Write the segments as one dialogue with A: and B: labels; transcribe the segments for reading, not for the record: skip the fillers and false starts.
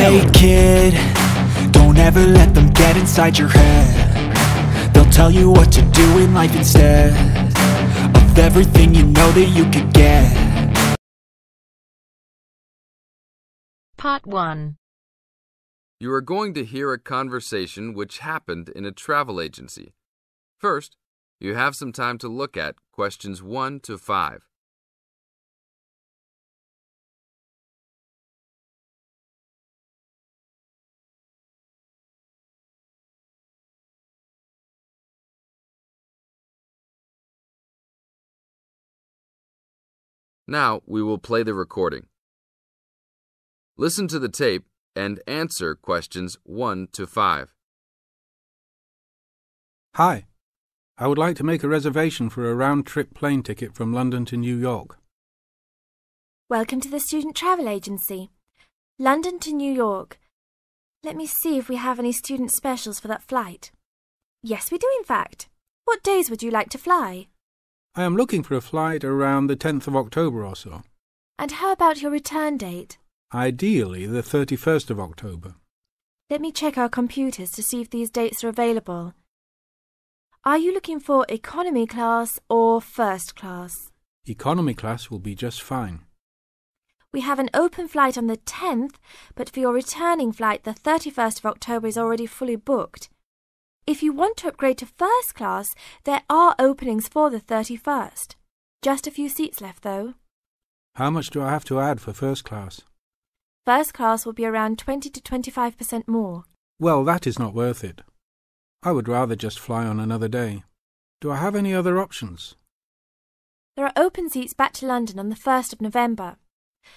A: Hey kid, don't ever let them get inside your head. They'll tell you what to do in life instead of everything you know that you could get.
B: Part 1.
C: You are going to hear a conversation which happened in a travel agency. First, you have some time to look at questions 1 to 5. Now we will play the recording. Listen to the tape and answer questions 1 to 5.
D: Hi, I would like to make a reservation for a round-trip plane ticket from London to New York.
E: Welcome to the Student Travel Agency. London to New York. Let me see if we have any student specials for that flight. Yes, we do in fact. What days would you like to fly?
D: I am looking for a flight around the 10th of October or so.
E: And how about your return date?
D: Ideally, the 31st of October.
E: Let me check our computers to see if these dates are available. Are you looking for economy class or first class?
D: Economy class will be just fine.
E: We have an open flight on the 10th, but for your returning flight, the 31st of October is already fully booked. If you want to upgrade to first class, there are openings for the 31st. Just a few seats left, though.
D: How much do I have to add for first class?
E: First class will be around 20 to 25% more.
D: Well, that is not worth it. I would rather just fly on another day. Do I have any other options?
E: There are open seats back to London on the 1st of November.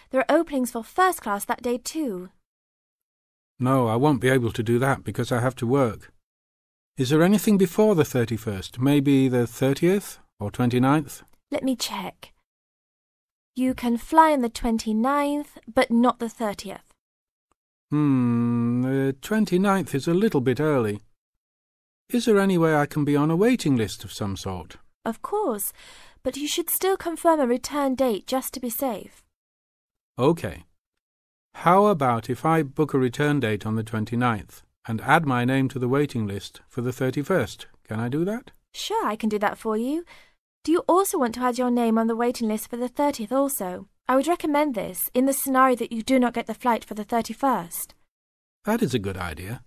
E: There are openings for first class that day too.
D: No, I won't be able to do that because I have to work. Is there anything before the 31st? Maybe the 30th or 29th?
E: Let me check. You can fly on the 29th, but not the 30th.
D: The 29th is a little bit early. Is there any way I can be on a waiting list of some sort?
E: Of course, but you should still confirm a return date just to be safe.
D: OK. How about if I book a return date on the 29th and add my name to the waiting list for the 31st? Can I do that?
E: Sure, I can do that for you. Do you also want to add your name on the waiting list for the 30th also? I would recommend this in the scenario that you do not get the flight for the 31st.
D: That is a good idea.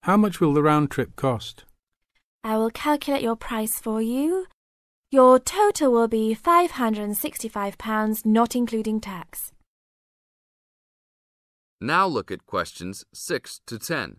D: How much will the round trip cost?
E: I will calculate your price for you. Your total will be £565, not including tax.
C: Now look at questions 6 to 10.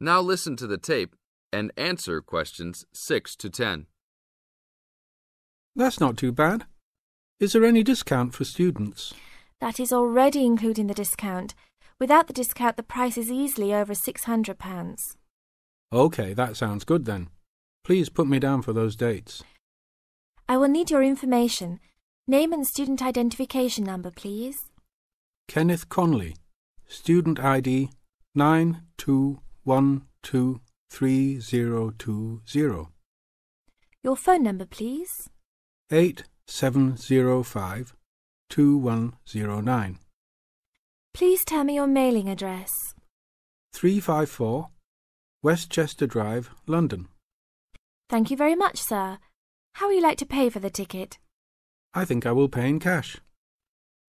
C: Now listen to the tape and answer questions 6 to 10.
D: That's not too bad. Is there any discount for students?
E: That is already including the discount. Without the discount, the price is easily over £600.
D: OK, that sounds good then. Please put me down for those dates.
E: I will need your information. Name and student identification number, please.
D: Kenneth Conley, student ID 92123020.
E: Your phone number, please.
D: 87052109.
E: Please tell me your mailing address.
D: 354 Westchester Drive, London.
E: Thank you very much, sir. How would you like to pay for the ticket?
D: I think I will pay in cash.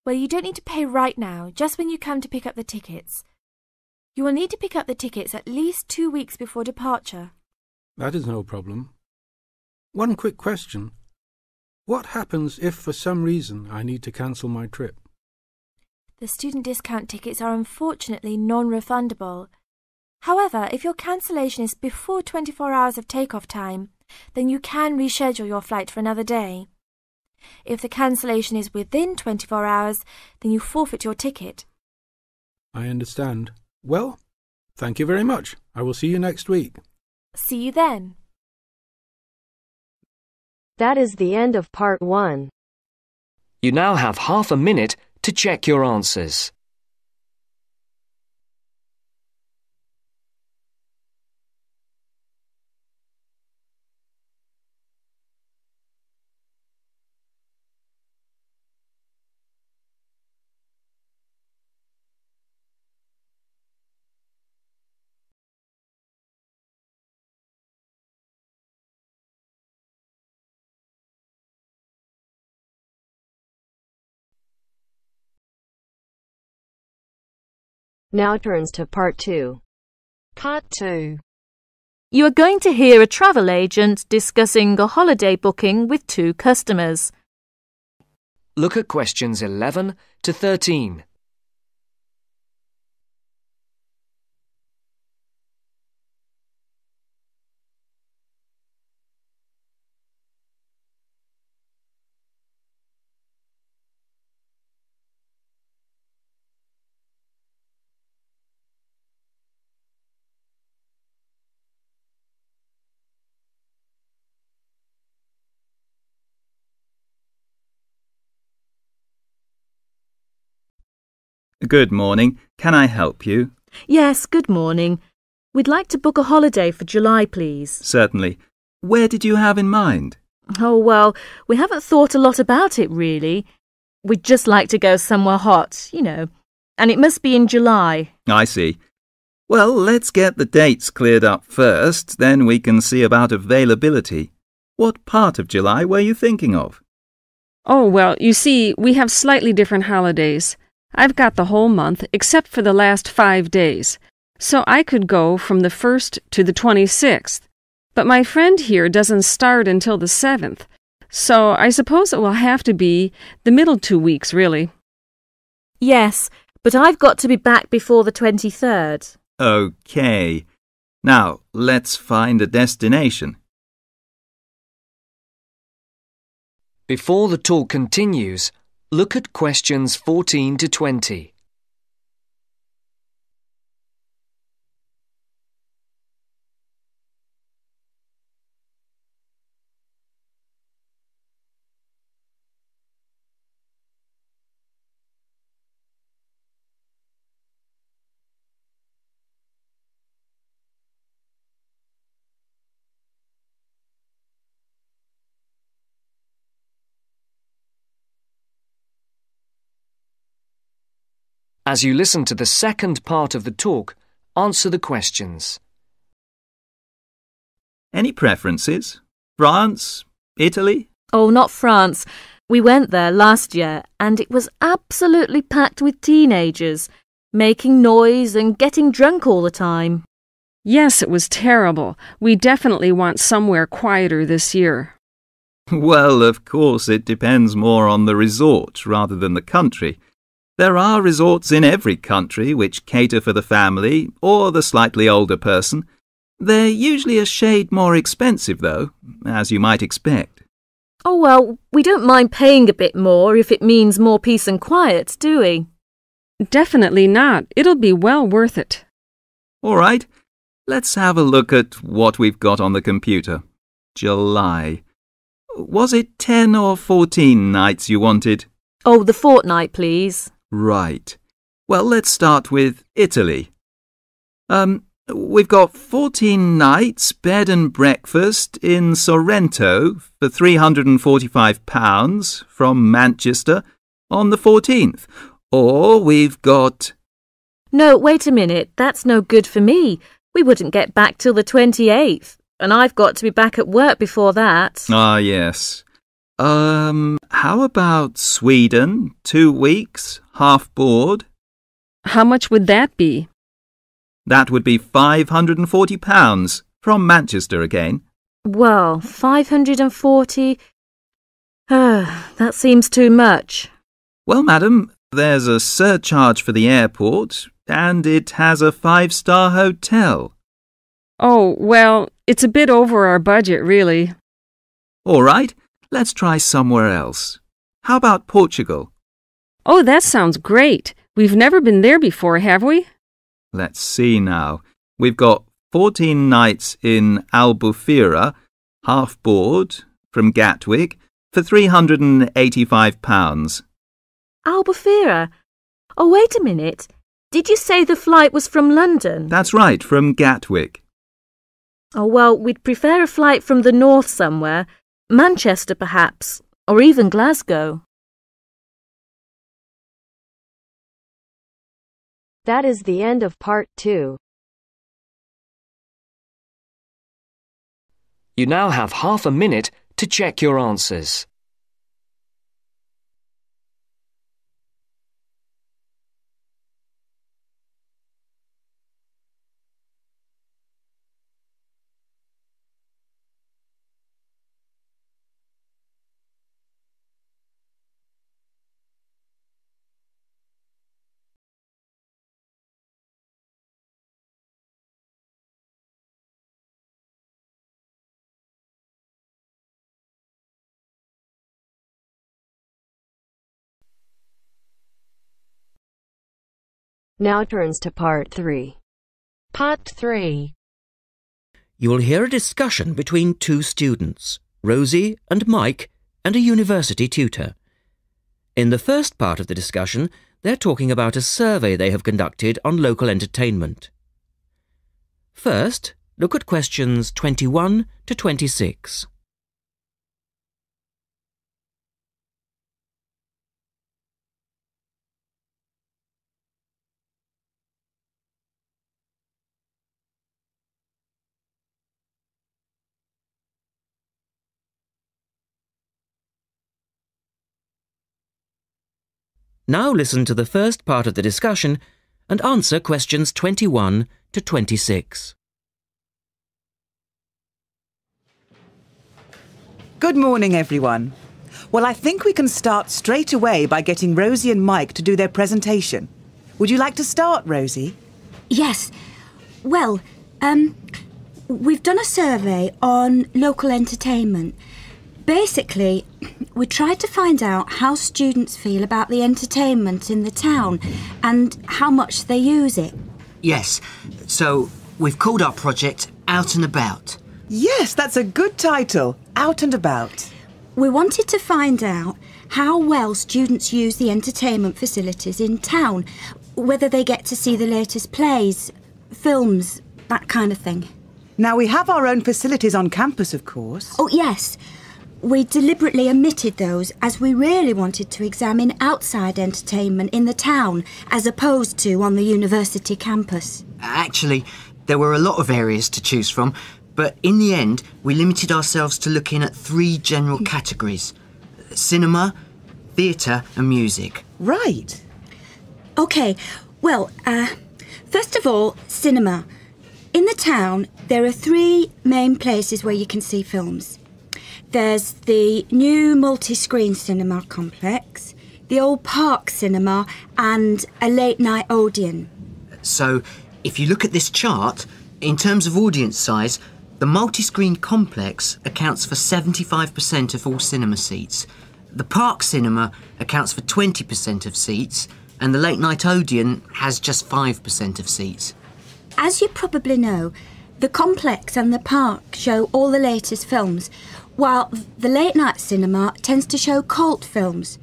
E: Well, you don't need to pay right now, just when you come to pick up the tickets. You will need to pick up the tickets at least 2 weeks before departure.
D: That is no problem. One quick question. What happens if for some reason I need to cancel my trip?
E: The student discount tickets are unfortunately non-refundable. However, if your cancellation is before 24 hours of takeoff time, then you can reschedule your flight for another day. If the cancellation is within 24 hours, then you forfeit your ticket.
D: I understand. Well, thank you very much. I will see you next week.
E: See you then.
F: That is the end of part 1.
G: You now have half a minute to check your answers.
F: Now turns to part 2.
B: Part 2. You are going to hear a travel agent discussing a holiday booking with 2 customers.
G: Look at questions 11 to 13.
H: Good morning. Can I help you?
B: Yes, good morning. We'd like to book a holiday for July, please.
H: Certainly. Where did you have in mind?
B: Oh, well, we haven't thought a lot about it, really. We'd just like to go somewhere hot, and it must be in July.
H: I see. Well, let's get the dates cleared up first, then we can see about availability. What part of July were you thinking of?
I: Oh, well, you see, we have slightly different holidays. I've got the whole month, except for the last 5 days. So I could go from the 1st to the 26th. But my friend here doesn't start until the 7th. So I suppose it will have to be the middle 2 weeks, really.
B: Yes, but I've got to be back before the 23rd.
H: OK. Now, let's find a destination.
G: Before the talk continues, look at questions 14 to 20. As you listen to the second part of the talk, answer the questions.
H: Any preferences? France? Italy?
B: Oh, not France. We went there last year and it was absolutely packed with teenagers, making noise and getting drunk all the time.
I: Yes, it was terrible. We definitely want somewhere quieter this year.
H: Well, of course, it depends more on the resort rather than the country. There are resorts in every country which cater for the family or the slightly older person. They're usually a shade more expensive, though, as you might expect.
B: Oh, well, we don't mind paying a bit more if it means more peace and quiet, do we?
I: Definitely not. It'll be well worth it.
H: All right, let's have a look at what we've got on the computer. July. Was it 10 or 14 nights you wanted?
B: Oh, the fortnight, please.
H: Right. Well, let's start with Italy. We've got 14 nights, bed and breakfast in Sorrento for £345 from Manchester on the 14th. Or we've got...
B: No, wait a minute. That's no good for me. We wouldn't get back till the 28th, and I've got to be back at work before that.
H: Ah, yes. How about Sweden? 2 weeks, half board?
I: How much would that be?
H: That would be £540 from Manchester again.
B: Well, 540... that seems too much.
H: Well, madam, there's a surcharge for the airport, and it has a 5-star hotel.
I: Oh, well, it's a bit over our budget, really.
H: All right, Let's try somewhere else. How about Portugal?
I: Oh, that sounds great. We've never been there before, have we?
H: Let's see now. We've got 14 nights in Albufeira, half board, from Gatwick, for £385.
B: Albufeira? Oh, wait a minute. Did you say the flight was from London?
H: That's right, from Gatwick.
B: Oh, well, we'd prefer a flight from the north somewhere. Manchester, perhaps, or even Glasgow.
F: That is the end of part 2.
G: You now have half a minute to check your answers.
F: Now turns to part 3.
J: Part 3.
K: You will hear a discussion between two students, Rosie and Mike, and a university tutor. In the first part of the discussion, they're talking about a survey they have conducted on local entertainment. First, look at questions 21 to 26. Now listen to the first part of the discussion and answer questions 21 to 26.
L: Good morning, everyone. Well, I think we can start straight away by getting Rosie and Mike to do their presentation. Would you like to start, Rosie?
M: Yes. Well, we've done a survey on local entertainment. Basically, we tried to find out how students feel about the entertainment in the town and how much they use it.
N: Yes, so we've called our project Out and About.
L: Yes, that's a good title, Out and About.
M: We wanted to find out how well students use the entertainment facilities in town, whether they get to see the latest plays, films, that kind of thing.
L: Now, we have our own facilities on campus, of course.
M: Oh, yes. We deliberately omitted those as we really wanted to examine outside entertainment in the town as opposed to on the university campus.
N: Actually, there were a lot of areas to choose from, but in the end, we limited ourselves to looking at 3 general categories: cinema, theatre and music.
L: Right.
M: OK, well, first of all, cinema. In the town, there are 3 main places where you can see films. There's the new multi-screen cinema complex, the old Park Cinema and a late-night Odeon.
N: So, if you look at this chart, in terms of audience size, the multi-screen complex accounts for 75% of all cinema seats. The Park Cinema accounts for 20% of seats, and the late-night Odeon has just 5% of seats.
M: As you probably know, the complex and the park show all the latest films, while the late-night cinema tends to show cult films.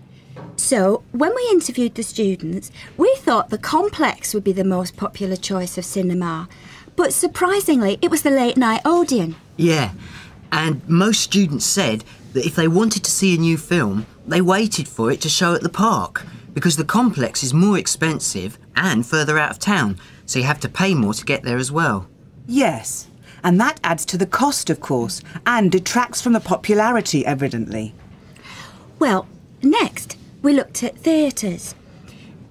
M: So, when we interviewed the students, we thought the complex would be the most popular choice of cinema. But surprisingly, it was the late-night Odeon.
N: Yeah, and most students said that if they wanted to see a new film, they waited for it to show at the park, because the complex is more expensive and further out of town, so you have to pay more to get there as well.
L: Yes, and that adds to the cost, of course, and detracts from the popularity, evidently.
M: Well, next, we looked at theatres.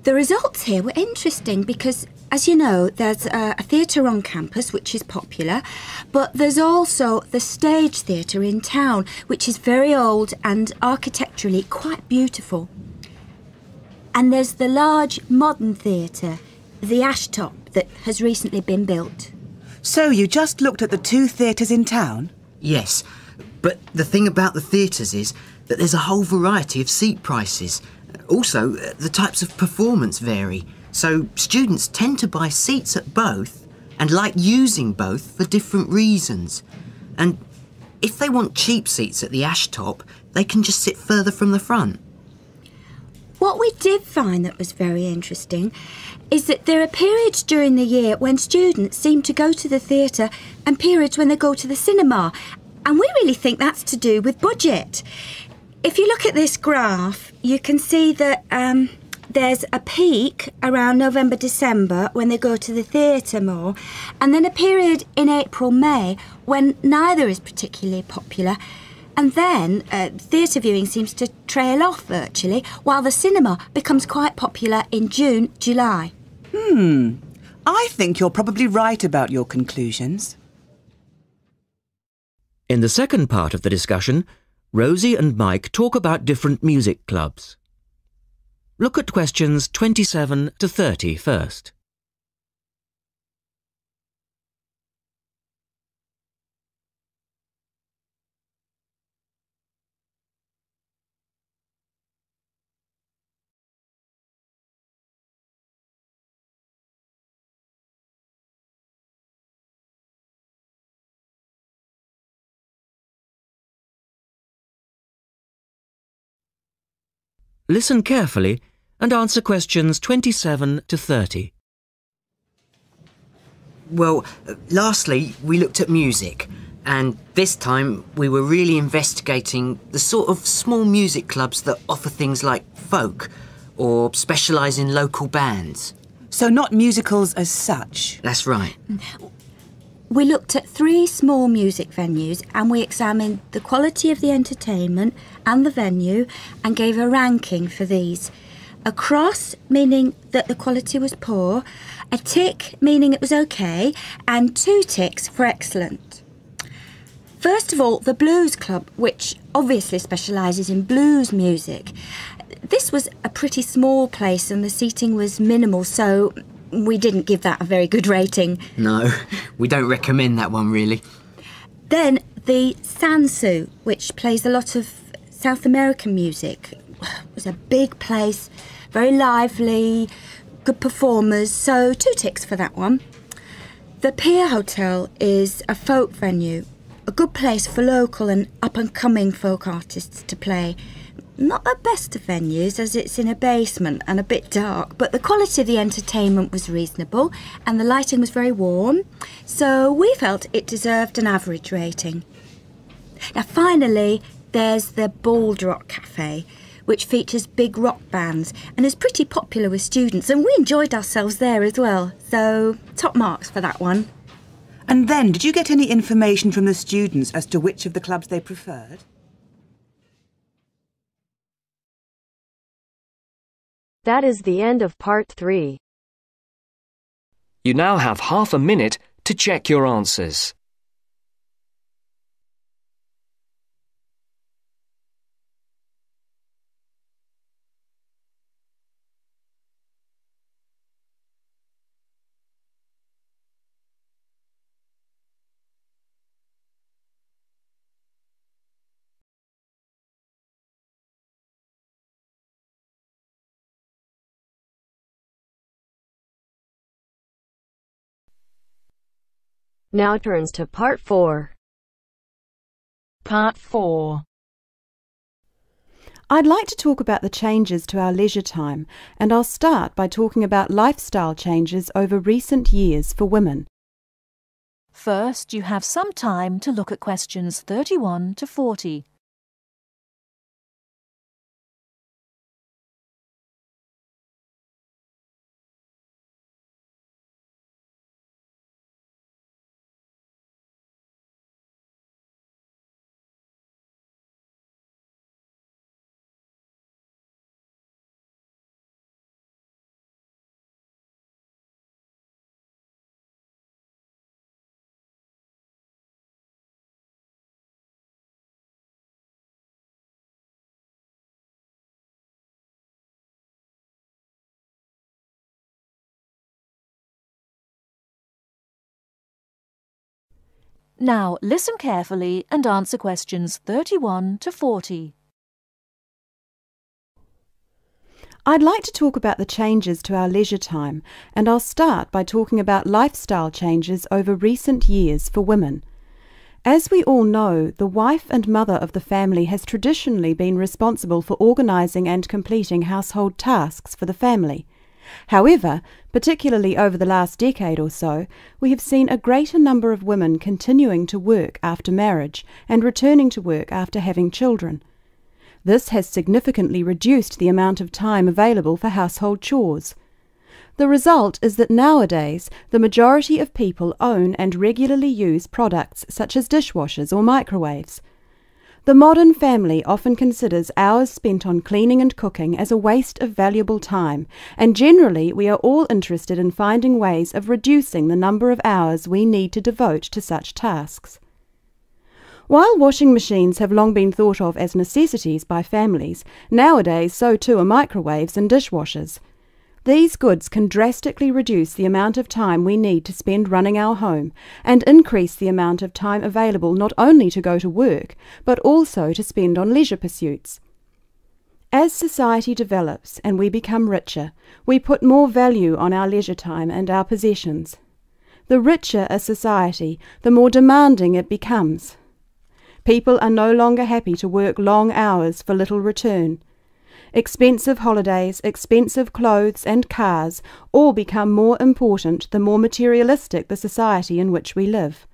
M: The results here were interesting because, as you know, there's a theatre on campus which is popular, but there's also the Stage Theatre in town, which is very old and architecturally quite beautiful. And there's the large modern theatre, the Ashtop, that has recently been built.
L: So you just looked at the 2 theatres in town?
N: Yes, But the thing about the theatres is that there's a whole variety of seat prices. Also, the types of performance vary. So students tend to buy seats at both and like using both for different reasons. And if they want cheap seats at the ash top, they can just sit further from the front.
M: What we did find that was very interesting is that there are periods during the year when students seem to go to the theatre and periods when they go to the cinema. And we really think that's to do with budget. If you look at this graph, you can see that there's a peak around November, December when they go to the theatre more, and then a period in April, May when neither is particularly popular. And then theatre viewing seems to trail off virtually, while the cinema becomes quite popular in June, July.
L: I think you're probably right about your conclusions.
K: In the second part of the discussion, Rosie and Mike talk about different music clubs. Look at questions 27 to 30 first. Listen carefully and answer questions 27 to 30.
N: Well, lastly, we looked at music. And this time, we were really investigating the sort of small music clubs that offer things like folk or specialise in local bands.
L: So not musicals as such?
N: That's right.
M: We looked at 3 small music venues and we examined the quality of the entertainment and the venue and gave a ranking for these. A cross, meaning that the quality was poor, a tick, meaning it was okay, and 2 ticks for excellent. First of all, the Blues Club, which obviously specialises in blues music. This was a pretty small place and the seating was minimal, so we didn't give that a very good rating.
N: No, we don't recommend that one, really.
M: Then the Sansu, which plays a lot of South American music. It was a big place, very lively, good performers, so 2 ticks for that one. The Pier Hotel is a folk venue, a good place for local and up-and-coming folk artists to play. Not the best of venues, as it's in a basement and a bit dark, but the quality of the entertainment was reasonable and the lighting was very warm, so we felt it deserved an average rating. Now finally, there's the Bald Rock Cafe, which features big rock bands and is pretty popular with students, and we enjoyed ourselves there as well, so top marks for that one.
L: And then, did you get any information from the students as to which of the clubs they preferred?
F: That is the end of part 3.
G: You now have half a minute to check your answers.
F: Now turns to part 4.
J: Part 4.
O: I'd like to talk about the changes to our leisure time, and I'll start by talking about lifestyle changes over recent years for women.
B: First, you have some time to look at questions 31 to 40. Now listen carefully and answer questions 31 to 40.
O: I'd like to talk about the changes to our leisure time, and I'll start by talking about lifestyle changes over recent years for women. As we all know, the wife and mother of the family has traditionally been responsible for organising and completing household tasks for the family. However, particularly over the last decade or so, we have seen a greater number of women continuing to work after marriage and returning to work after having children. This has significantly reduced the amount of time available for household chores. The result is that nowadays the majority of people own and regularly use products such as dishwashers or microwaves. The modern family often considers hours spent on cleaning and cooking as a waste of valuable time, and generally we are all interested in finding ways of reducing the number of hours we need to devote to such tasks. While washing machines have long been thought of as necessities by families, nowadays so too are microwaves and dishwashers. These goods can drastically reduce the amount of time we need to spend running our home and increase the amount of time available not only to go to work, but also to spend on leisure pursuits. As society develops and we become richer, we put more value on our leisure time and our possessions. The richer a society, the more demanding it becomes. People are no longer happy to work long hours for little return. Expensive holidays, expensive clothes and cars all become more important the more materialistic the society in which we live.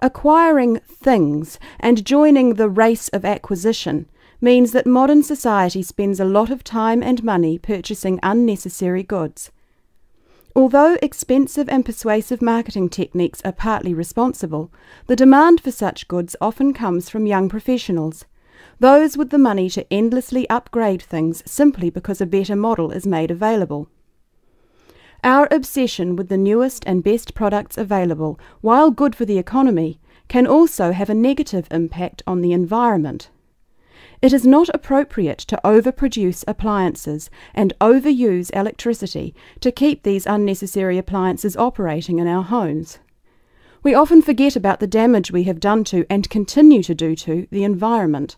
O: Acquiring things and joining the race of acquisition means that modern society spends a lot of time and money purchasing unnecessary goods. Although expensive and persuasive marketing techniques are partly responsible, the demand for such goods often comes from young professionals, those with the money to endlessly upgrade things simply because a better model is made available. Our obsession with the newest and best products available, while good for the economy, can also have a negative impact on the environment. It is not appropriate to overproduce appliances and overuse electricity to keep these unnecessary appliances operating in our homes. We often forget about the damage we have done to and continue to do to the environment.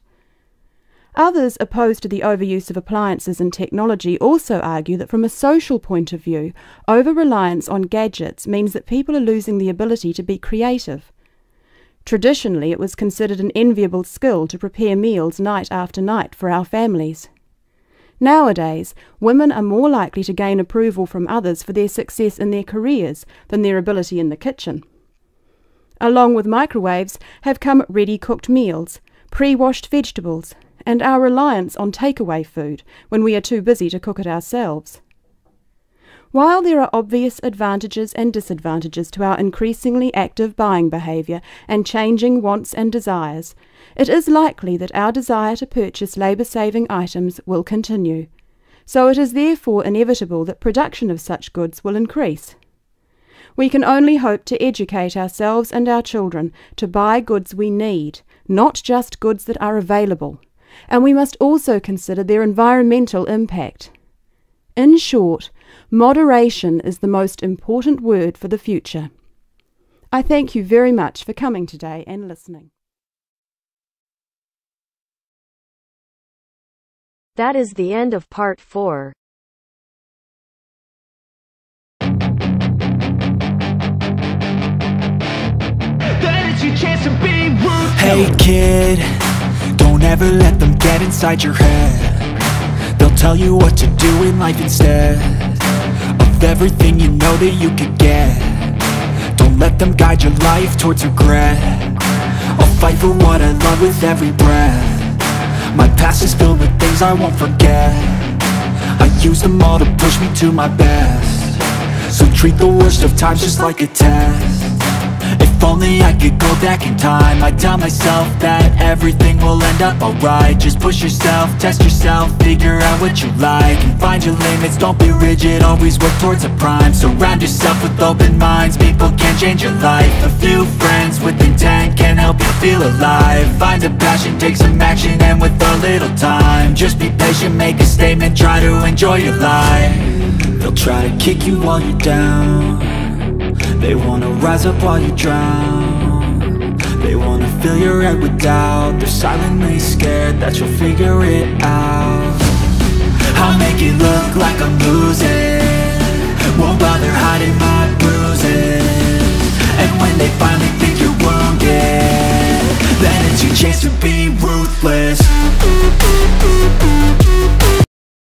O: Others opposed to the overuse of appliances and technology also argue that from a social point of view, over-reliance on gadgets means that people are losing the ability to be creative. Traditionally, it was considered an enviable skill to prepare meals night after night for our families. Nowadays, women are more likely to gain approval from others for their success in their careers than their ability in the kitchen. Along with microwaves have come ready-cooked meals, pre-washed vegetables, and our reliance on takeaway food when we are too busy to cook it ourselves. While there are obvious advantages and disadvantages to our increasingly active buying behaviour and changing wants and desires, it is likely that our desire to purchase labour-saving items will continue. So it is therefore inevitable that production of such goods will increase. We can only hope to educate ourselves and our children to buy goods we need, not just goods that are available, and we must also consider their environmental impact. In short, moderation is the most important word for the future. I thank you very much for coming today and listening.
F: That is the end of part 4.
A: Hey kid, don't ever let them get inside your head. They'll tell you what to do in life instead of everything you know that you could get. Don't let them guide your life towards regret. I'll fight for what I love with every breath. My past is filled with things I won't forget. I use them all to push me to my best. So treat the worst of times just like a test. If only I could go back in time, I'd tell myself that everything will end up alright. Just push yourself, test yourself, figure out what you like, and find your limits, don't be rigid, always work towards a prime. Surround yourself with open minds, people can change your life. A few friends with intent can help you feel alive. Find a passion, take some action, and with a little time, just be patient, make a statement, try to enjoy your life. They'll try to kick you while you're down, they wanna rise up while you drown. fill your head with doubt. They're silently scared that you'll figure it out. I'll make it look like I'm losing, won't bother hiding my bruises. And when they finally think you're wounded, then it's your chance to be ruthless.